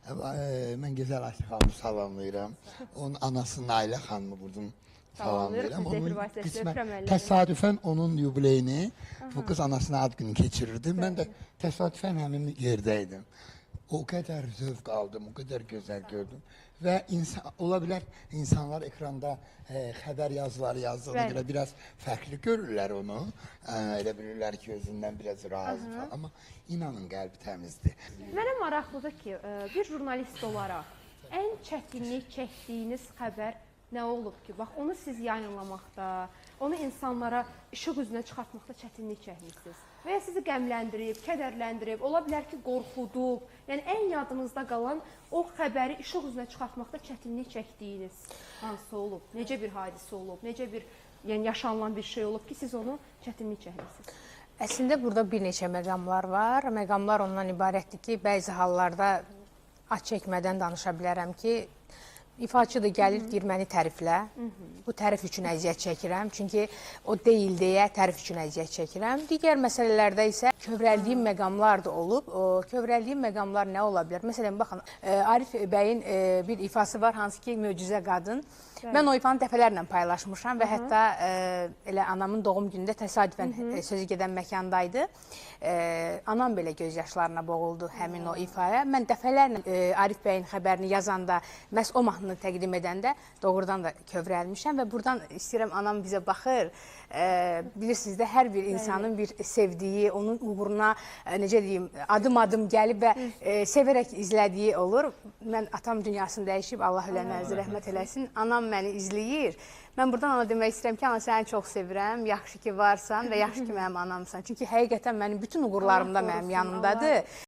Mən Gözəl Ayşə xanımı salamlayıram. Onun anası Nailə xanımı buradan salamlayıram. Təsadüfən onun yubileyini bu qız anasının ad günü keçirirdi. Mən də təsadüfən həmin yerdəydim. O qədər zövq aldım, o qədər gözəl gördüm. Və ola bilər insanlar ekranda xəbər yazıları yazdığına görə biraz fərqli görürlər onu. Elə bilirlər ki, özündən biraz razı falan. Amma inanın qəlbi təmizdir. Mənə maraqlıdır ki, bir jurnalist olaraq ən çətinlik çəkdiyiniz xəbər nə olub ki? Bax, onu siz yayınlamaqda, onu insanlara işıq üzünə çıxartmaqda çətinlik çəkmişsiniz. Və ya sizi qəmləndirib, kədərləndirib, ola bilər ki, qorxudub. Yəni, ən yadınızda qalan o xəbəri işıq üzünə çıxartmaqda çətinlik çəkdiyiniz hansı olub? Necə bir hadisə olub? Necə bir yaşanılan bir şey olub ki, siz onu çətinlik çəkmişsiniz? Əslində, burada bir neçə məqamlar var. Məqamlar ondan ibarətdir ki, bəzi hallarda aç çəkmədən danışa bilərəm ki, ifaçıdır, gəlir, deyir, məni təriflə. Bu tərif üçün əziyyət çəkirəm. Çünki o deyil deyə tərif üçün əziyyət çəkirəm. Digər məsələlərdə isə kövrəldiyim məqamlar da olub. O kövrəldiyim məqamlar nə ola bilər? Məsələn, baxın, Arif bəyin bir ifası var, hansı ki, möcüzə qadın. Mən o ifanı dəfələrlə paylaşmışam və hətta elə anamın doğum günündə təsadüfən sözü gedən məkandaydı. Anam belə göz yaşlarına boğuldu həmin o ifaya. Mən dəfələrlə Arif bəyin xəbərini yazanda, məhz o mahnını təqdim edəndə doğrudan da kövrəlmişəm və buradan istəyirəm, anam bizə baxır. Bilirsiniz də, hər bir insanın bir sevdiyi, onun uğruna, necə deyim, adım-adım gəlib və sevərək izlədiyi olur. Mən atam dünyasını dəyişib, Allah ölənlərinizi rəhmət eləsin. Anam məni izləyir. Mən buradan ona demək istəyirəm ki, ana, səni çox sevirəm, yaxşı ki varsan və yaxşı ki mənim anamsan. Çünki həqiqətən mənim bütün uğurlarım da mənim yanımdadır.